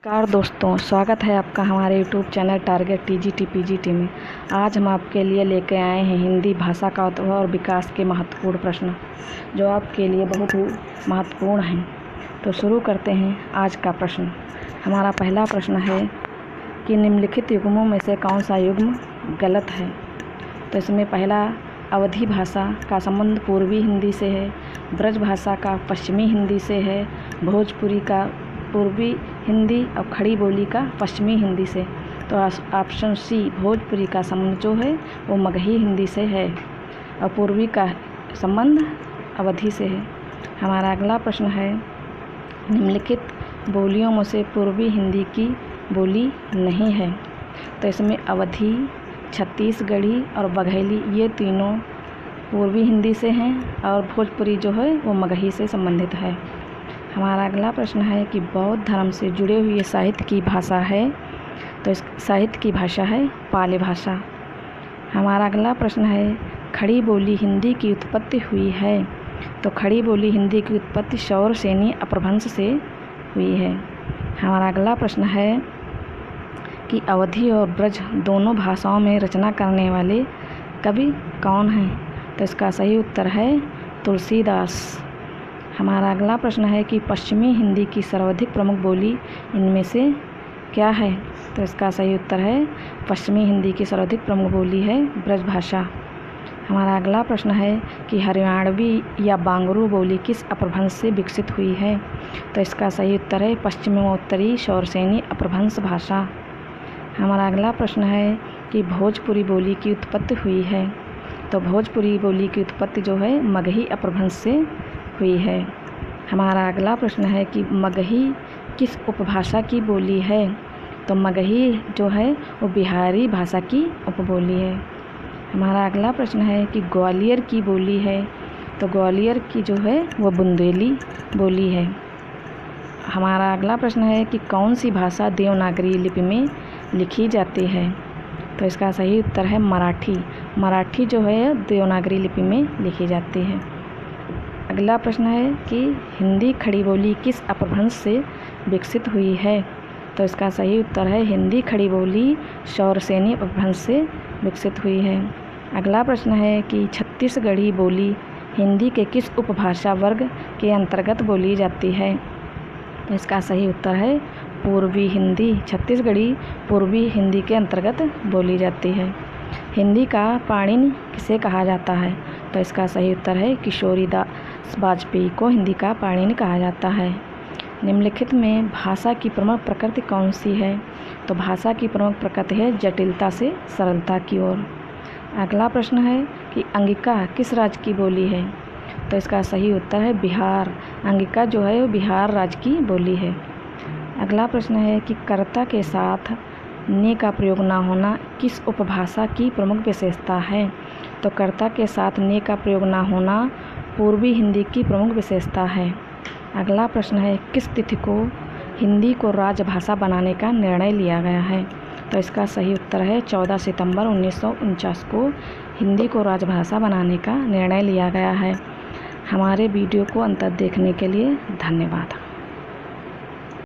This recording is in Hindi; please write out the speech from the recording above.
नमस्कार दोस्तों, स्वागत है आपका हमारे YouTube channel target TGT PGT में। आज हम आपके लिए लेकर आए हैं हिंदी भाषा का उद्भव और विकास के महत्वपूर्ण प्रश्न, जो आपके लिए बहुत ही महत्वपूर्ण हैं। तो शुरू करते हैं आज का प्रश्न। हमारा पहला प्रश्न है कि निम्नलिखित युग्मों में से कौन सा युग्म गलत है। तो इसमें पहला, अवधी भाषा का संबंध पूर्वी हिंदी से है, ब्रज भाषा का पश्चिमी हिंदी से है, भोजपुरी का पूर्वी हिंदी और खड़ी बोली का पश्चिमी हिंदी से। तो ऑप्शन सी, भोजपुरी का संबंध जो है वो मगही हिंदी से है और पूर्वी का संबंध अवधी से है। हमारा अगला प्रश्न है, निम्नलिखित बोलियों में से पूर्वी हिंदी की बोली नहीं है। तो इसमें अवधी, छत्तीसगढ़ी और बघेली ये तीनों पूर्वी हिंदी से हैं और भोजपुरी जो है वो मगही से संबंधित है। हमारा अगला प्रश्न है कि बौद्ध धर्म से जुड़े हुए साहित्य की भाषा है। तो इस साहित्य की भाषा है पाली भाषा। हमारा अगला प्रश्न है, खड़ी बोली हिंदी की उत्पत्ति हुई है। तो खड़ी बोली हिंदी की उत्पत्ति शौर सेनी अपभ्रंश से हुई है। हमारा अगला प्रश्न है कि अवधी और ब्रज दोनों भाषाओं में रचना करने वाले कवि कौन हैं। तो इसका सही उत्तर है तुलसीदास। हमारा अगला प्रश्न है कि पश्चिमी हिंदी की सर्वाधिक प्रमुख बोली इनमें से क्या है। तो इसका सही उत्तर है पश्चिमी हिंदी की सर्वाधिक प्रमुख बोली है ब्रज भाषा। हमारा अगला प्रश्न है कि हरियाणवी या बांगरू बोली किस अपभ्रंश से विकसित हुई है। तो इसका सही उत्तर है पश्चिमोत्तरी शौरसेनी अपभ्रंश भाषा। हमारा अगला प्रश्न है कि भोजपुरी बोली की उत्पत्ति हुई है। तो भोजपुरी बोली की उत्पत्ति जो है मगही अपभ्रंश से हुई है। हमारा अगला प्रश्न है कि मगही किस उपभाषा की बोली है। तो मगही जो है वो बिहारी भाषा की उपबोली है। हमारा अगला प्रश्न है कि ग्वालियर की बोली है। तो ग्वालियर की जो है वो बुंदेली बोली है। हमारा अगला प्रश्न है कि कौन सी भाषा देवनागरी लिपि में लिखी जाती है। तो इसका सही उत्तर है मराठी। मराठी जो है देवनागरी लिपि में लिखी जाती है। अगला प्रश्न है कि हिंदी खड़ी बोली किस अपभ्रंश से विकसित हुई है। तो इसका सही उत्तर है हिंदी खड़ी बोली शौरसेनी अपभ्रंश से विकसित हुई है। अगला प्रश्न है कि छत्तीसगढ़ी बोली हिंदी के किस उपभाषा वर्ग के अंतर्गत बोली जाती है। तो इसका सही उत्तर है पूर्वी हिंदी। छत्तीसगढ़ी पूर्वी हिंदी के अंतर्गत बोली जाती है। हिंदी का पाणिनि किसे कहा जाता है। तो इसका सही उत्तर है किशोरीदास वाजपेयी को हिंदी का पाणिनि कहा जाता है। निम्नलिखित में भाषा की प्रमुख प्रकृति कौन सी है। तो भाषा की प्रमुख प्रकृति है जटिलता से सरलता की ओर। अगला प्रश्न है कि अंगिका किस राज्य की बोली है। तो इसका सही उत्तर है बिहार। अंगिका जो है वो बिहार राज्य की बोली है। अगला प्रश्न है कि कर्ता के साथ ने का प्रयोग न होना किस उपभाषा की प्रमुख विशेषता है। तो कर्ता के साथ ने का प्रयोग न होना पूर्वी हिंदी की प्रमुख विशेषता है। अगला प्रश्न है किस तिथि को हिंदी को राजभाषा बनाने का निर्णय लिया गया है। तो इसका सही उत्तर है 14 सितंबर 1949 को हिंदी को राजभाषा बनाने का निर्णय लिया गया है। हमारे वीडियो को अंत तक देखने के लिए धन्यवाद।